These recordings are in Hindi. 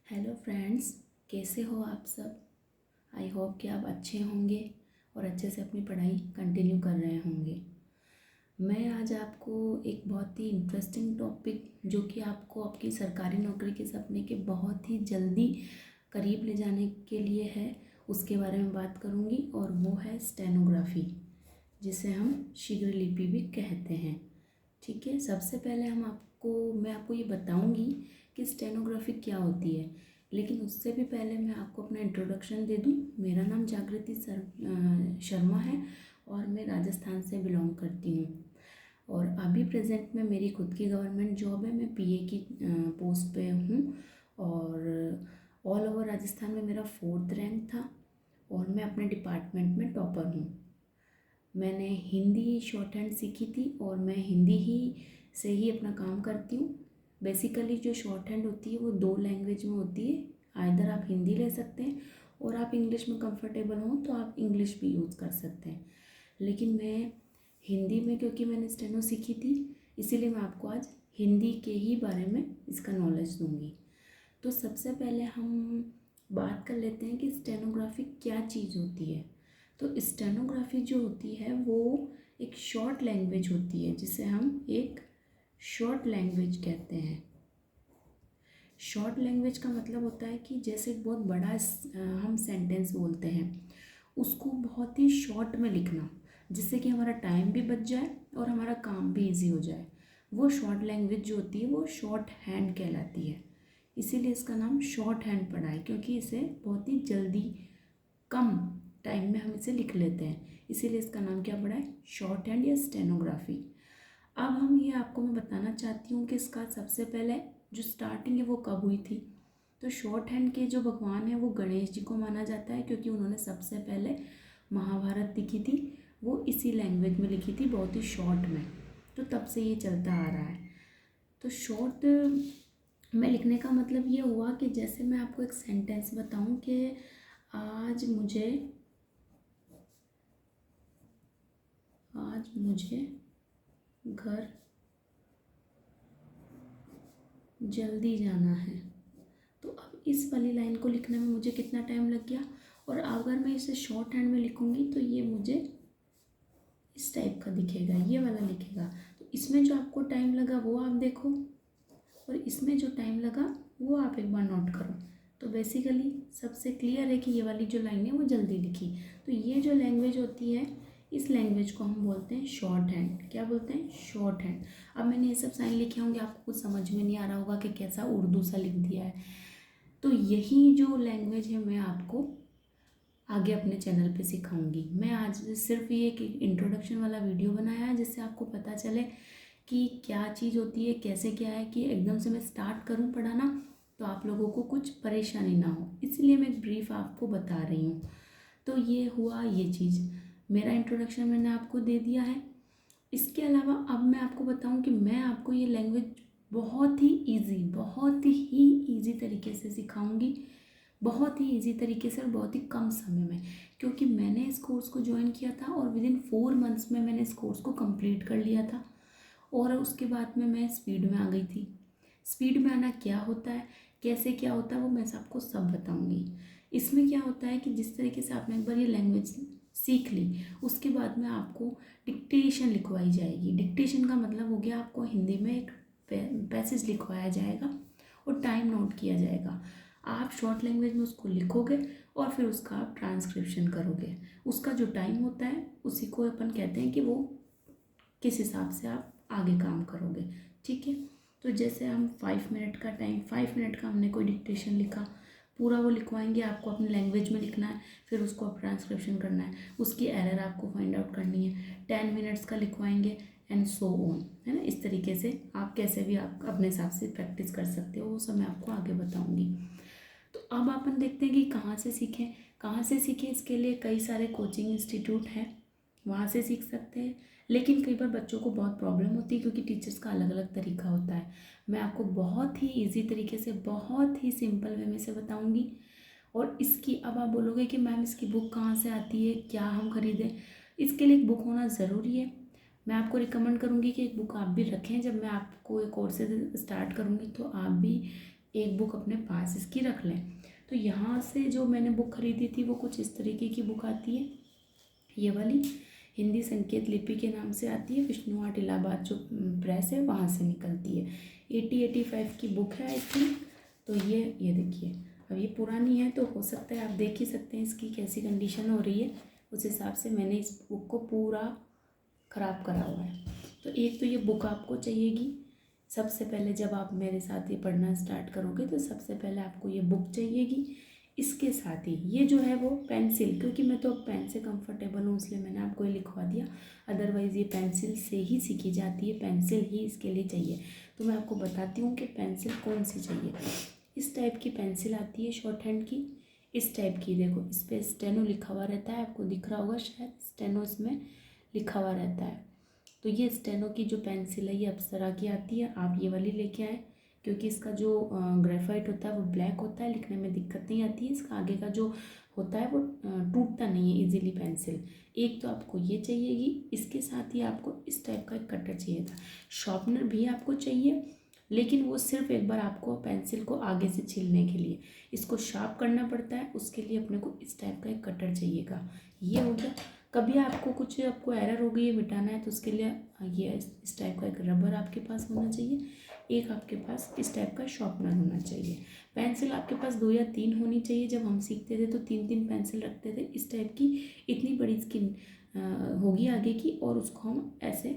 हेलो फ्रेंड्स, कैसे हो आप सब। आई होप कि आप अच्छे होंगे और अच्छे से अपनी पढ़ाई कंटिन्यू कर रहे होंगे। मैं आज आपको एक बहुत ही इंटरेस्टिंग टॉपिक जो कि आपको आपकी सरकारी नौकरी के सपने के बहुत ही जल्दी करीब ले जाने के लिए है, उसके बारे में बात करूँगी। और वो है स्टेनोग्राफी, जिसे हम शीघ्र लिपि भी कहते हैं। ठीक है, सबसे पहले मैं आपको ये बताऊंगी कि स्टेनोग्राफी क्या होती है, लेकिन उससे भी पहले मैं आपको अपना इंट्रोडक्शन दे दूं। मेरा नाम जागृति शर्मा है और मैं राजस्थान से बिलोंग करती हूँ। और अभी प्रेजेंट में मेरी खुद की गवर्नमेंट जॉब है, मैं पीए की पोस्ट पे हूँ। और ऑल ओवर राजस्थान में मेरा 4th रैंक था और मैं अपने डिपार्टमेंट में टॉपर हूँ। मैंने हिंदी शॉर्ट हैंड सीखी थी और मैं हिंदी ही से ही अपना काम करती हूँ। बेसिकली जो शॉर्ट हैंड होती है वो 2 लैंग्वेज में होती है। आइदर आप हिंदी ले सकते हैं और आप इंग्लिश में कंफर्टेबल हो तो आप इंग्लिश भी यूज़ कर सकते हैं। लेकिन मैं हिंदी में, क्योंकि मैंने स्टेनो सीखी थी, इसीलिए मैं आपको आज हिंदी के ही बारे में इसका नॉलेज दूँगी। तो सबसे पहले हम बात कर लेते हैं कि स्टेनोग्राफी क्या चीज़ होती है। तो स्टेनोग्राफी जो होती है वो एक शॉर्ट लैंग्वेज होती है, जिसे हम एक शॉर्ट लैंग्वेज कहते हैं। शॉर्ट लैंग्वेज का मतलब होता है कि जैसे एक बहुत बड़ा हम सेंटेंस बोलते हैं, उसको बहुत ही शॉर्ट में लिखना, जिससे कि हमारा टाइम भी बच जाए और हमारा काम भी इजी हो जाए। वो शॉर्ट लैंग्वेज जो होती है वो शॉर्ट हैंड कहलाती है। इसीलिए इसका नाम शॉर्ट हैंड पड़ा है, क्योंकि इसे बहुत ही जल्दी कम टाइम में हम इसे लिख लेते हैं। इसीलिए इसका नाम क्या पड़ा है, शॉर्ट हैंड या स्टेनोग्राफी। अब ये आपको मैं बताना चाहती हूँ कि इसका सबसे पहले जो स्टार्टिंग है वो कब हुई थी। तो शॉर्ट हैंड के जो भगवान हैं वो गणेश जी को माना जाता है, क्योंकि उन्होंने सबसे पहले महाभारत लिखी थी, वो इसी लैंग्वेज में लिखी थी, बहुत ही शॉर्ट में। तो तब से ये चलता आ रहा है। तो शॉर्ट में लिखने का मतलब ये हुआ कि जैसे मैं आपको एक सेंटेंस बताऊं कि आज मुझे घर जल्दी जाना है। तो अब इस वाली लाइन को लिखने में मुझे कितना टाइम लग गया, और अगर मैं इसे शॉर्ट हैंड में लिखूंगी तो ये मुझे इस टाइप का दिखेगा, ये वाला लिखेगा। तो इसमें जो आपको टाइम लगा वो आप देखो, और इसमें जो टाइम लगा वो आप एक बार नोट करो। तो बेसिकली सबसे क्लियर है कि ये वाली जो लाइन है वो जल्दी लिखी। तो ये जो लैंग्वेज होती है, इस लैंग्वेज को हम बोलते हैं शॉर्ट हैंड। क्या बोलते हैं, शॉर्ट हैंड। अब मैंने ये सब साइन लिखे होंगे, आपको कुछ समझ में नहीं आ रहा होगा कि कैसा उर्दू सा लिख दिया है। तो यही जो लैंग्वेज है मैं आपको आगे अपने चैनल पे सिखाऊंगी। मैं आज सिर्फ ये एक इंट्रोडक्शन वाला वीडियो बनाया है, जिससे आपको पता चले कि क्या चीज़ होती है, कैसे क्या है, कि एकदम से मैं स्टार्ट करूं पढ़ाना तो आप लोगों को कुछ परेशानी ना हो, इसलिए मैं ब्रीफ आपको बता रही हूँ। तो ये हुआ ये चीज़, मेरा इंट्रोडक्शन मैंने आपको दे दिया है। इसके अलावा अब मैं आपको बताऊं कि मैं आपको ये लैंग्वेज बहुत ही ईजी तरीके से सिखाऊंगी, बहुत ही इजी तरीके से और बहुत ही कम समय में। क्योंकि मैंने इस कोर्स को ज्वाइन किया था और विदिन 4 मंथ्स में मैंने इस कोर्स को कंप्लीट कर लिया था, और उसके बाद में मैं स्पीड में आ गई थी। स्पीड में आना क्या होता है, कैसे क्या होता है, वो मैं आपको सब बताऊंगी। इसमें क्या होता है कि जिस तरीके से आपने एक बार ये लैंग्वेज सीख ली, उसके बाद में आपको डिक्टेशन लिखवाई जाएगी। डिक्टेशन का मतलब हो गया, आपको हिंदी में एक पैसेज लिखवाया जाएगा और टाइम नोट किया जाएगा। आप शॉर्ट लैंग्वेज में उसको लिखोगे और फिर उसका आप ट्रांसक्रिप्शन करोगे। उसका जो टाइम होता है उसी को अपन कहते हैं कि वो किस हिसाब से आप आगे काम करोगे। ठीक है, तो जैसे हम 5 मिनट का हमने कोई डिक्टेशन लिखा, पूरा वो लिखवाएंगे, आपको अपनी लैंग्वेज में लिखना है, फिर उसको आप ट्रांसक्रिप्शन करना है, उसकी एरर आपको फाइंड आउट करनी है। 10 मिनट्स का लिखवाएंगे एंड सो ऑन, है ना। इस तरीके से आप कैसे भी आप अपने हिसाब से प्रैक्टिस कर सकते हो, वो सब मैं आपको आगे बताऊँगी। तो अब अपन देखते हैं कि कहाँ से सीखें। इसके लिए कई सारे कोचिंग इंस्टीट्यूट हैं, वहाँ से सीख सकते हैं। लेकिन कई बार बच्चों को बहुत प्रॉब्लम होती है, क्योंकि टीचर्स का अलग अलग तरीका होता है। मैं आपको बहुत ही इजी तरीके से, बहुत ही सिंपल वे में से बताऊंगी। और इसकी अब आप बोलोगे कि मैम इसकी बुक कहाँ से आती है, क्या हम खरीदें। इसके लिए एक बुक होना ज़रूरी है। मैं आपको रिकमेंड करूँगी कि एक बुक आप भी रखें। जब मैं आपको एक कोर्सेज स्टार्ट करूँगी तो आप भी एक बुक अपने पास इसकी रख लें। तो यहाँ से जो मैंने बुक खरीदी थी वो कुछ इस तरीके की बुक आती है, ये वाली हिंदी संकेत लिपि के नाम से आती है, विष्णु आर्ट इलाहाबाद जो प्रेस है वहाँ से निकलती है। 85 की बुक है आई थिंक। तो ये देखिए, अब ये पुरानी है तो हो सकता है, आप देख ही सकते हैं इसकी कैसी कंडीशन हो रही है। उस हिसाब से मैंने इस बुक को पूरा ख़राब करा हुआ है। तो एक तो ये बुक आपको चाहिएगी। सबसे पहले जब आप मेरे साथ ये पढ़ना स्टार्ट करोगे तो सबसे पहले आपको ये बुक चाहिएगी। इसके साथ ही ये जो है वो पेंसिल, क्योंकि मैं तो अब पेन से कंफर्टेबल हूँ इसलिए मैंने आपको ये लिखवा दिया, अदरवाइज़ ये पेंसिल से ही सीखी जाती है, पेंसिल ही इसके लिए चाहिए। तो मैं आपको बताती हूँ कि पेंसिल कौन सी चाहिए। इस टाइप की पेंसिल आती है शॉर्ट हैंड की, इस टाइप की, देखो इस पर स्टेनो लिखा हुआ रहता है, आपको दिख रहा होगा शायद, स्टेनो इसमें लिखा हुआ रहता है। तो ये स्टेनो की जो पेंसिल है ये अप्सरा की आती है, आप ये वाली लेके आएँ, क्योंकि इसका जो ग्रेफाइट होता है वो ब्लैक होता है, लिखने में दिक्कत नहीं आती है, इसका आगे का जो होता है वो टूटता नहीं है इजीली पेंसिल। एक तो आपको ये चाहिएगी, इसके साथ ही आपको इस टाइप का एक कटर चाहिए था। शार्पनर भी आपको चाहिए, लेकिन वो सिर्फ एक बार आपको पेंसिल को आगे से छीलने के लिए, इसको शार्प करना पड़ता है, उसके लिए अपने को इस टाइप का एक कटर चाहिएगा। ये हो गया। कभी आपको एरर हो गई है मिटाना है तो उसके लिए ये इस टाइप का एक रबर आपके पास होना चाहिए, एक आपके पास इस टाइप का शार्पनर होना चाहिए। पेंसिल आपके पास 2 या 3 होनी चाहिए। जब हम सीखते थे तो 3-3 पेंसिल रखते थे इस टाइप की, इतनी बड़ी स्किन होगी आगे की, और उसको हम ऐसे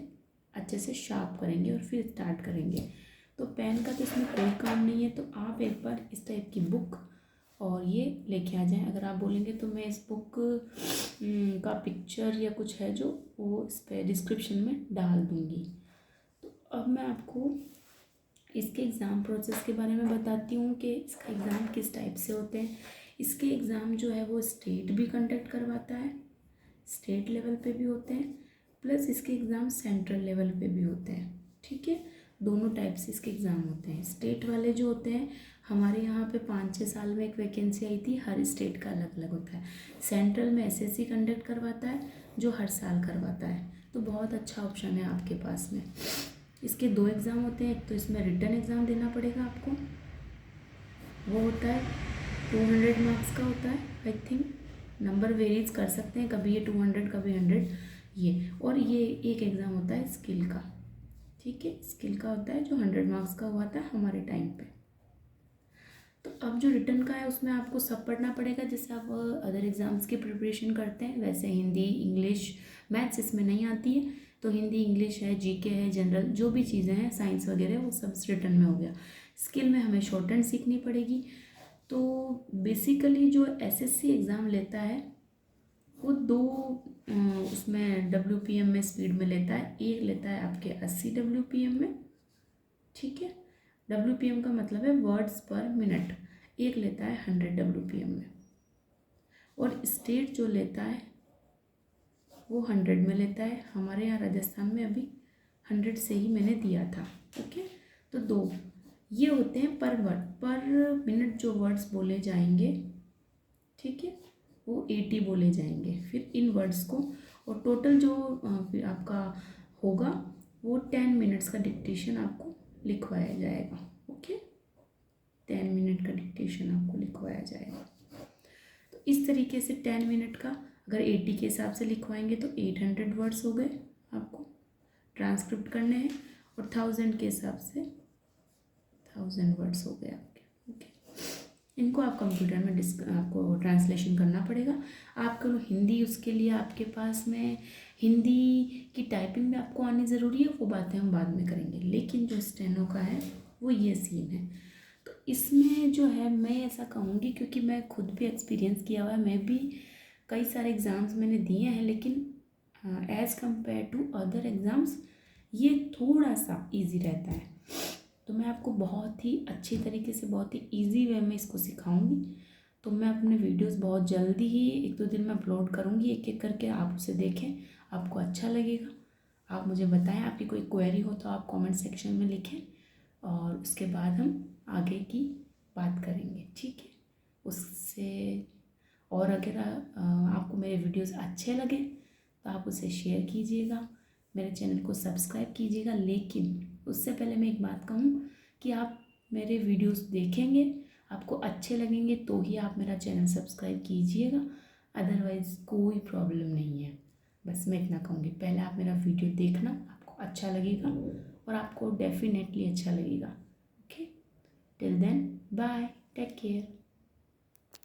अच्छे से शार्प करेंगे और फिर स्टार्ट करेंगे। तो पेन का तो इसमें कोई काम नहीं है। तो आप एक बार इस टाइप की बुक और ये लेके आ जाएं। अगर आप बोलेंगे तो मैं इस बुक का पिक्चर या कुछ है जो वो इस पर डिस्क्रिप्शन में डाल दूँगी। तो अब मैं आपको इसके एग्ज़ाम प्रोसेस के बारे में बताती हूँ कि इसका एग्ज़ाम किस टाइप से होते हैं। इसके एग्ज़ाम जो है वो स्टेट भी कंडक्ट करवाता है, स्टेट लेवल पे भी होते हैं, प्लस इसके एग्ज़ाम सेंट्रल लेवल पे भी होते हैं। ठीक है, दोनों टाइप से इसके एग्ज़ाम होते हैं। स्टेट वाले जो होते हैं, हमारे यहाँ पे 5-6 साल में एक वैकेंसी आई थी, हर स्टेट का अलग अलग होता है। सेंट्रल में एसएससी कंडक्ट करवाता है जो हर साल करवाता है, तो बहुत अच्छा ऑप्शन है आपके पास में। इसके 2 एग्ज़ाम होते हैं, एक तो इसमें रिटन एग्ज़ाम देना पड़ेगा आपको, वो होता है 200 मार्क्स का होता है आई थिंक, नंबर वेरीज कर सकते हैं, कभी ये 200 कभी 100 ये, और ये एक एग्ज़ाम होता है स्किल का। ठीक है, स्किल का होता है जो 100 मार्क्स का हुआ था हमारे टाइम पे। तो अब जो रिटन का है उसमें आपको सब पढ़ना पड़ेगा, जैसे आप अदर एग्ज़ाम्स की प्रिपरेशन करते हैं वैसे हिंदी, इंग्लिश, मैथ्स इसमें नहीं आती है, तो हिंदी, इंग्लिश है, जीके है, जनरल जो भी चीज़ें हैं, साइंस वगैरह, वो सब रिटन में हो गया। स्किल में हमें शॉर्ट हैंड सीखनी पड़ेगी। तो बेसिकली जो एसएससी एग्ज़ाम लेता है वो 2 उसमें WPM में स्पीड में लेता है। एक लेता है आपके 80 WPM में, ठीक है, WPM का मतलब है वर्ड्स पर मिनट, एक लेता है 100 WPM में। और स्टेट जो लेता है वो 100 में लेता है। हमारे यहाँ राजस्थान में अभी 100 से ही मैंने दिया था। ओके, तो 2 ये होते हैं पर वर्ड, पर मिनट जो वर्ड्स बोले जाएंगे, ठीक है, वो 80 बोले जाएंगे फिर इन वर्ड्स को, और टोटल जो फिर आपका होगा वो 10 मिनट्स का डिक्टेशन आपको लिखवाया जाएगा। ओके, 10 मिनट का डिक्टेशन आपको लिखवाया जाएगा। तो इस तरीके से 10 मिनट का अगर 80 के हिसाब से लिखवाएंगे तो 800 वर्ड्स हो गए आपको ट्रांसक्रिप्ट करने हैं, और 1000 के हिसाब से 1000 वर्ड्स हो गए आपके। ओके, इनको आप कंप्यूटर में आपको ट्रांसलेशन करना पड़ेगा। आपको हिंदी, उसके लिए आपके पास में हिंदी की टाइपिंग में आपको आनी ज़रूरी है, वो बातें हम बाद में करेंगे। लेकिन जो स्टेनो का है वो ये सीन है। तो इसमें जो है मैं ऐसा कहूँगी, क्योंकि मैं खुद भी एक्सपीरियंस किया हुआ है, मैं भी कई सारे एग्ज़ाम्स मैंने दिए हैं, लेकिन as compared to other exams ये थोड़ा सा ईजी रहता है। तो मैं आपको बहुत ही अच्छी तरीके से, बहुत ही ईजी वे में इसको सिखाऊंगी। तो मैं अपने वीडियोस बहुत जल्दी ही 1-2 दिन में अपलोड करूँगी, एक एक करके आप उसे देखें, आपको अच्छा लगेगा। आप मुझे बताएं, आपकी कोई क्वेरी हो तो आप कमेंट सेक्शन में लिखें, और उसके बाद हम आगे की बात करेंगे। ठीक है, उससे और अगर आपको मेरे वीडियोस अच्छे लगे तो आप उसे शेयर कीजिएगा, मेरे चैनल को सब्सक्राइब कीजिएगा। लेकिन उससे पहले मैं एक बात कहूँ कि आप मेरे वीडियोस देखेंगे, आपको अच्छे लगेंगे तो ही आप मेरा चैनल सब्सक्राइब कीजिएगा, अदरवाइज़ कोई प्रॉब्लम नहीं है। बस मैं इतना कहूँगी, पहले आप मेरा वीडियो देखना, आपको अच्छा लगेगा और आपको डेफिनेटली अच्छा लगेगा। Okay, till then bye, take care.